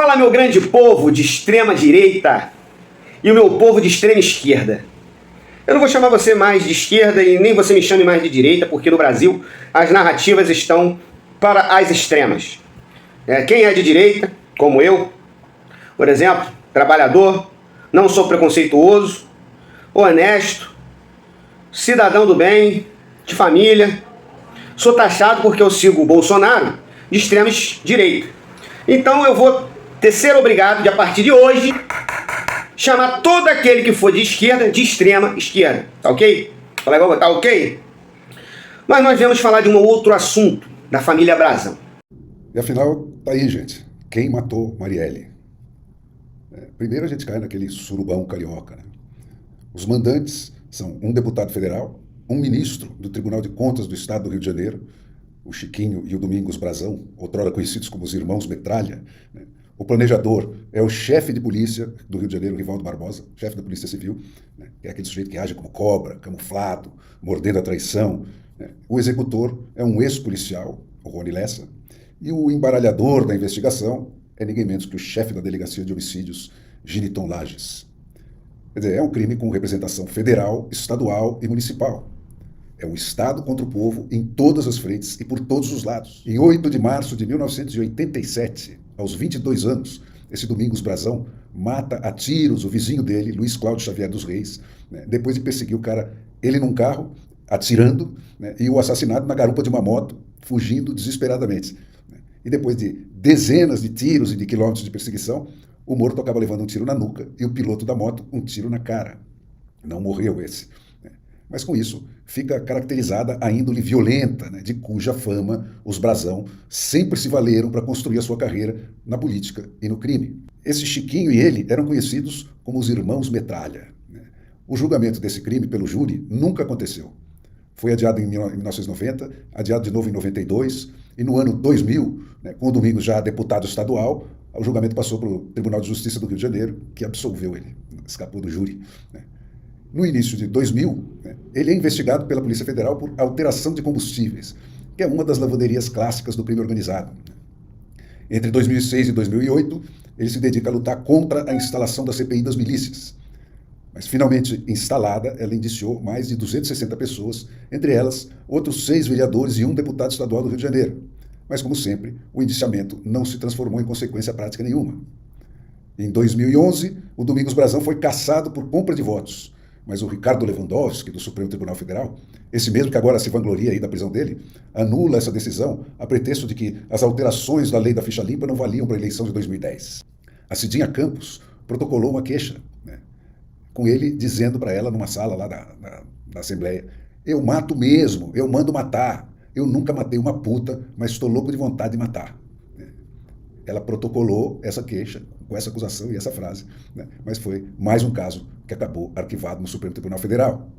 Fala, meu grande povo de extrema direita e o meu povo de extrema esquerda. Eu não vou chamar você mais de esquerda e nem você me chame mais de direita, porque no Brasil as narrativas estão para as extremas. Quem é de direita, como eu, por exemplo, trabalhador, não sou preconceituoso, honesto, cidadão do bem, de família, sou taxado porque eu sigo o Bolsonaro de extrema direita. Então eu vou ser obrigado de, a partir de hoje, chamar todo aquele que for de esquerda de extrema esquerda. Tá ok? Tá ok? Mas nós viemos falar de um outro assunto, da família Brazão. E afinal, tá aí, gente. Quem matou Marielle? Primeiro a gente cai naquele surubão carioca, né? Os mandantes são um deputado federal, um ministro do Tribunal de Contas do Estado do Rio de Janeiro, o Chiquinho e o Domingos Brazão, outrora conhecidos como os irmãos Metralha, né? O planejador é o chefe de polícia do Rio de Janeiro, Rivaldo Barbosa, chefe da Polícia Civil, né? Que é aquele sujeito que age como cobra, camuflado, mordendo a traição, né? O executor é um ex-policial, o Rony Lessa, e o embaralhador da investigação é ninguém menos que o chefe da Delegacia de Homicídios, Giniton Lages. Quer dizer, é um crime com representação federal, estadual e municipal. É o Estado contra o povo em todas as frentes e por todos os lados. Em 8 de março de 1987, aos 22 anos, esse Domingos Brazão mata a tiros o vizinho dele, Luiz Cláudio Xavier dos Reis, né, depois de perseguir o cara, ele num carro, atirando, né, e o assassinado na garupa de uma moto, fugindo desesperadamente. Né. E depois de dezenas de tiros e de quilômetros de perseguição, o morto acaba levando um tiro na nuca e o piloto da moto um tiro na cara. Não morreu esse. Né. Mas com isso fica caracterizada a índole violenta, né, de cuja fama os Brazão sempre se valeram para construir a sua carreira na política e no crime. Esse Chiquinho e ele eram conhecidos como os irmãos Metralha. Né. O julgamento desse crime pelo júri nunca aconteceu. Foi adiado em 1990, adiado de novo em 92, e no ano 2000, né, com o Domingos já deputado estadual, o julgamento passou para o Tribunal de Justiça do Rio de Janeiro, que absolveu ele, escapou do júri. Né. No início de 2000, né, ele é investigado pela Polícia Federal por alteração de combustíveis, que é uma das lavanderias clássicas do crime organizado. Entre 2006 e 2008, ele se dedica a lutar contra a instalação da CPI das milícias. Mas finalmente instalada, ela indiciou mais de 260 pessoas, entre elas outros 6 vereadores e um deputado estadual do Rio de Janeiro. Mas, como sempre, o indiciamento não se transformou em consequência prática nenhuma. Em 2011, o Domingos Brazão foi cassado por compra de votos. Mas o Ricardo Lewandowski, do Supremo Tribunal Federal, esse mesmo que agora se vangloria aí da prisão dele, anula essa decisão a pretexto de que as alterações da lei da ficha limpa não valiam para a eleição de 2010. A Cidinha Campos protocolou uma queixa, né, com ele dizendo para ela numa sala lá da Assembleia: eu mato mesmo, eu mando matar, eu nunca matei uma puta, mas estou louco de vontade de matar. Ela protocolou essa queixa com essa acusação e essa frase, né? Mas foi mais um caso que acabou arquivado no Supremo Tribunal Federal.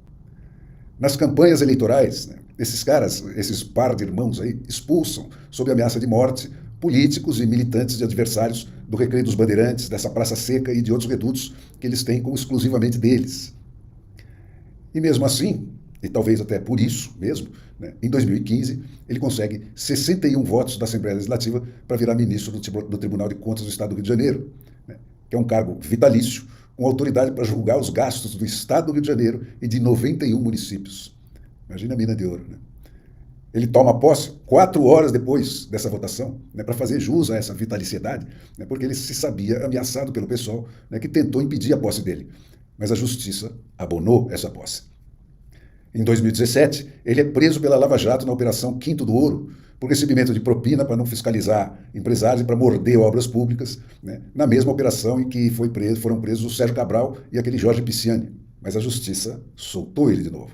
Nas campanhas eleitorais, né, esses caras, esses par de irmãos aí, expulsam, sob ameaça de morte, políticos e militantes de adversários do Recreio dos Bandeirantes, dessa Praça Seca e de outros redutos que eles têm como exclusivamente deles. E mesmo assim, e talvez até por isso mesmo, né, em 2015, ele consegue 61 votos da Assembleia Legislativa para virar ministro do Tribunal de Contas do Estado do Rio de Janeiro, né, que é um cargo vitalício, com autoridade para julgar os gastos do Estado do Rio de Janeiro e de 91 municípios. Imagina a mina de ouro, né? Ele toma posse 4 horas depois dessa votação, né, para fazer jus a essa vitaliciedade, né, porque ele se sabia ameaçado pelo pessoal, né, que tentou impedir a posse dele. Mas a justiça abonou essa posse. Em 2017, ele é preso pela Lava Jato na Operação Quinto do Ouro, por recebimento de propina para não fiscalizar empresários e para morder obras públicas, né, na mesma operação em que foram presos o Sérgio Cabral e aquele Jorge Pisciani. Mas a justiça soltou ele de novo.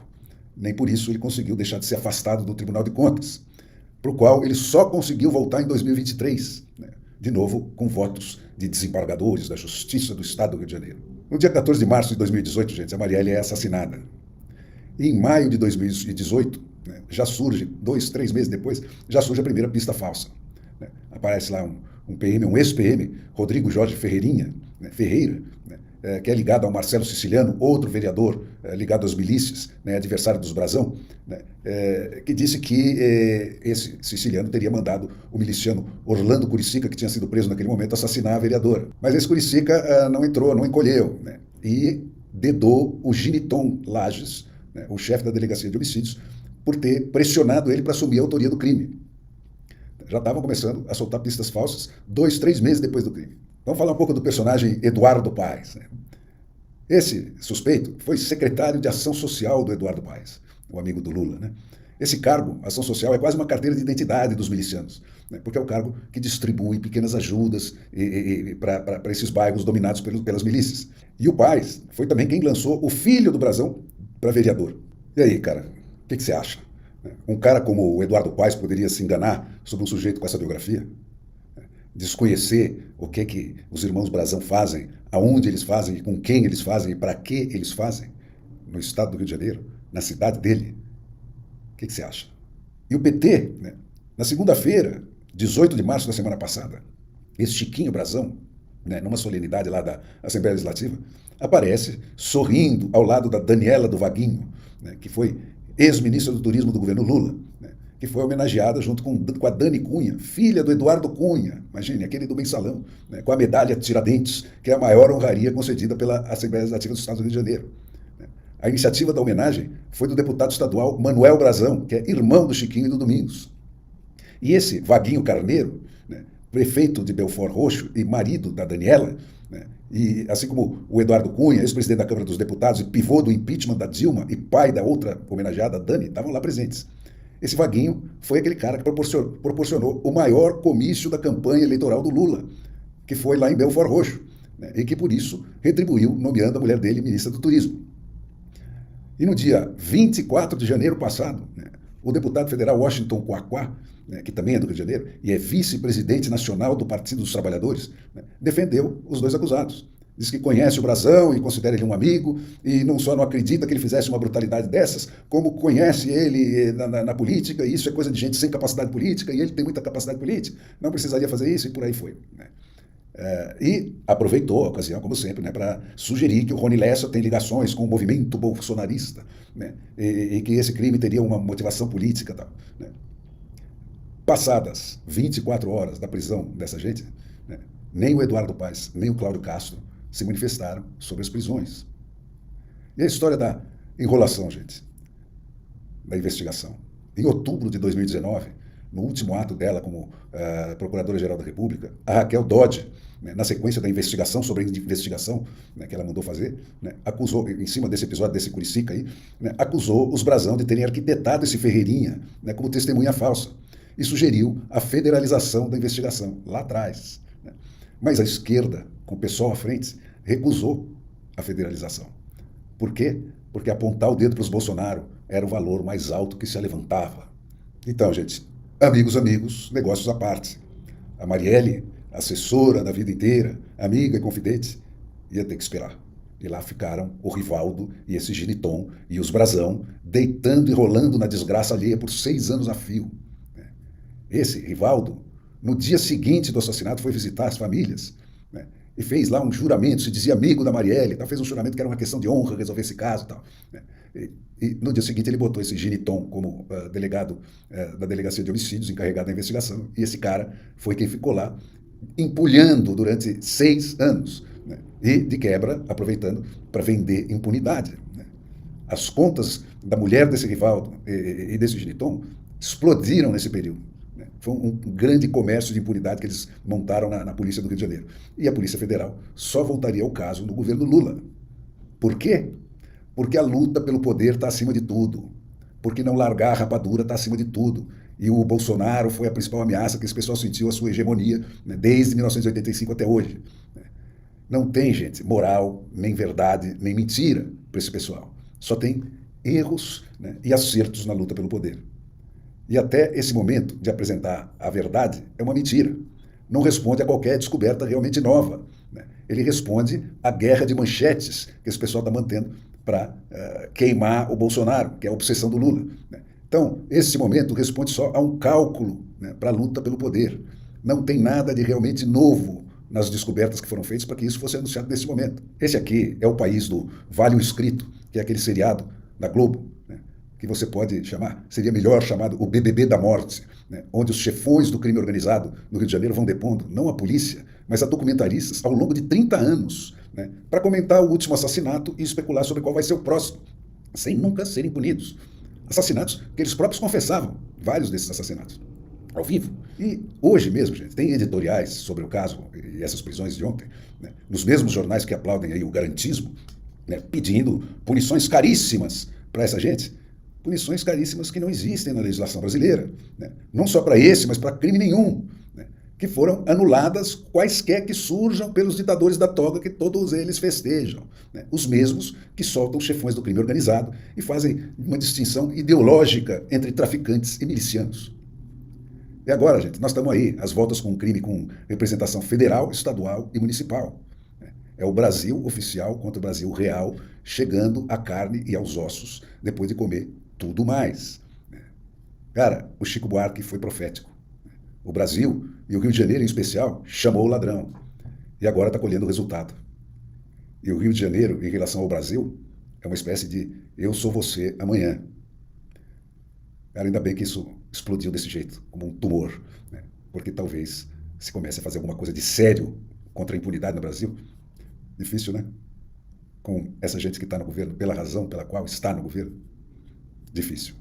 Nem por isso ele conseguiu deixar de ser afastado do Tribunal de Contas, para o qual ele só conseguiu voltar em 2023, né, de novo com votos de desembargadores da Justiça do Estado do Rio de Janeiro. No dia 14 de março de 2018, gente, a Marielle é assassinada. E em maio de 2018, né, já surge, 2, 3 meses depois, já surge a primeira pista falsa. Né? Aparece lá um ex-PM, Rodrigo Jorge Ferreira, né, que é ligado ao Marcelo Siciliano, outro vereador ligado às milícias, né, adversário dos Brazão, né, que disse que esse siciliano teria mandado o miliciano Orlando Curicica, que tinha sido preso naquele momento, assassinar a vereadora. Mas esse Curicica não entrou, não encolheu, né, e dedou o Giniton Lages, né, o chefe da delegacia de homicídios, por ter pressionado ele para assumir a autoria do crime. Já estavam começando a soltar pistas falsas 2, 3 meses depois do crime. Vamos falar um pouco do personagem Eduardo Paes, né? Esse suspeito foi secretário de Ação Social do Eduardo Paes, o amigo do Lula, né? Esse cargo, Ação Social, é quase uma carteira de identidade dos milicianos, né? Porque é o cargo que distribui pequenas ajudas para esses bairros dominados pelas milícias. E o Paes foi também quem lançou o filho do Brasão para vereador. E aí, cara, o que você acha? Um cara como o Eduardo Paes poderia se enganar sobre um sujeito com essa biografia? Desconhecer o que os irmãos Brasão fazem, aonde eles fazem, com quem eles fazem e para que eles fazem, no estado do Rio de Janeiro, na cidade dele. O que você acha? E o PT, né, na segunda-feira, 18 de março da semana passada, esse Chiquinho Brasão, né, numa solenidade lá da Assembleia Legislativa, aparece sorrindo ao lado da Daniela do Vaguinho, né, que foi ex-ministra do Turismo do governo Lula, né, que foi homenageada junto com a Dani Cunha, filha do Eduardo Cunha, imagine, aquele do Mensalão, né, com a medalha Tiradentes, que é a maior honraria concedida pela Assembleia Legislativa do Estado do Rio de Janeiro. A iniciativa da homenagem foi do deputado estadual Manuel Brasão, que é irmão do Chiquinho e do Domingos. E esse Vaguinho Carneiro, né, prefeito de Belford Roxo e marido da Daniela, né, e assim como o Eduardo Cunha, ex-presidente da Câmara dos Deputados e pivô do impeachment da Dilma e pai da outra homenageada, Dani, estavam lá presentes. Esse Vaguinho foi aquele cara que proporcionou o maior comício da campanha eleitoral do Lula, que foi lá em Belford Roxo, né, e que por isso retribuiu nomeando a mulher dele ministra do Turismo. E no dia 24 de janeiro passado, né, o deputado federal Washington Quaquá, né, que também é do Rio de Janeiro e é vice-presidente nacional do Partido dos Trabalhadores, né, defendeu os dois acusados. Diz que conhece o Brasão e considera ele um amigo, e não só não acredita que ele fizesse uma brutalidade dessas, como conhece ele na política, e isso é coisa de gente sem capacidade política, e ele tem muita capacidade política, não precisaria fazer isso, e por aí foi, né? E aproveitou a ocasião, como sempre, né, para sugerir que o Rony Lessa tem ligações com o movimento bolsonarista, né, e que esse crime teria uma motivação política. Tal, né. Passadas 24 horas da prisão dessa gente, né, nem o Eduardo Paes, nem o Cláudio Castro se manifestaram sobre as prisões. E a história da enrolação, gente, da investigação. Em outubro de 2019, no último ato dela como Procuradora-Geral da República, a Raquel Dodge, né, na sequência da investigação sobre a investigação, né, que ela mandou fazer, né, acusou, em cima desse episódio, desse Curicica aí, né, acusou os Brasão de terem arquitetado esse Ferreirinha, né, como testemunha falsa e sugeriu a federalização da investigação, lá atrás. Né. Mas a esquerda, com o pessoal à frente, recusou a federalização. Por quê? Porque apontar o dedo para os Bolsonaro era o valor mais alto que se levantava. Então, gente, amigos, negócios à parte. A Marielle, assessora da vida inteira, amiga e confidente, ia ter que esperar. E lá ficaram o Rivaldo e esse Giniton e os Brasão, deitando e rolando na desgraça alheia por 6 anos a fio. Esse Rivaldo, no dia seguinte do assassinato, foi visitar as famílias, né, e fez lá um juramento, se dizia amigo da Marielle, tal, fez um juramento que era uma questão de honra resolver esse caso. Tal, né. E no dia seguinte ele botou esse Giniton como delegado da Delegacia de Homicídios, encarregado da investigação, e esse cara foi quem ficou lá empulhando durante 6 anos, né, e de quebra aproveitando para vender impunidade. Né. As contas da mulher desse Rivaldo e desse Giniton explodiram nesse período. Né. Foi um grande comércio de impunidade que eles montaram na Polícia do Rio de Janeiro. E a Polícia Federal só voltaria ao caso no governo Lula. Por quê? Porque a luta pelo poder está acima de tudo. Porque não largar a rapadura está acima de tudo. E o Bolsonaro foi a principal ameaça que esse pessoal sentiu a sua hegemonia, né, desde 1985 até hoje. Não tem, gente, moral, nem verdade, nem mentira para esse pessoal. Só tem erros, né, e acertos na luta pelo poder. E até esse momento de apresentar a verdade é uma mentira. Não responde a qualquer descoberta realmente nova. Né? Ele responde à guerra de manchetes que esse pessoal está mantendo para queimar o Bolsonaro, que é a obsessão do Lula. Né? Então, esse momento responde só a um cálculo, né, para a luta pelo poder. Não tem nada de realmente novo nas descobertas que foram feitas para que isso fosse anunciado nesse momento. Esse aqui é o país do Vale o Escrito, que é aquele seriado da Globo, né, que você pode chamar, seria melhor chamado o BBB da morte, né, onde os chefões do crime organizado no Rio de Janeiro vão depondo, não a polícia, mas a documentaristas ao longo de 30 anos, né, para comentar o último assassinato e especular sobre qual vai ser o próximo, sem nunca serem punidos. Assassinatos que eles próprios confessavam, vários desses assassinatos, ao vivo. E hoje mesmo, gente, tem editoriais sobre o caso e essas prisões de ontem, né, nos mesmos jornais que aplaudem aí o garantismo, né, pedindo punições caríssimas para essa gente, punições caríssimas que não existem na legislação brasileira, né, não só para esse, mas para crime nenhum, né, que foram anuladas quaisquer que surjam pelos ditadores da toga que todos eles festejam, né, os mesmos que soltam chefões do crime organizado e fazem uma distinção ideológica entre traficantes e milicianos. E agora, gente, nós estamos aí, às voltas com um crime com representação federal, estadual e municipal. É o Brasil oficial contra o Brasil real, chegando à carne e aos ossos, depois de comer tudo mais. Cara, o Chico Buarque foi profético. O Brasil, e o Rio de Janeiro em especial, chamou o ladrão. E agora está colhendo o resultado. E o Rio de Janeiro, em relação ao Brasil, é uma espécie de eu sou você amanhã. Cara, ainda bem que isso explodiu desse jeito, como um tumor, né? Porque talvez se comece a fazer alguma coisa de sério contra a impunidade no Brasil. Difícil, né? Com essa gente que está no governo, pela razão pela qual está no governo. Difícil.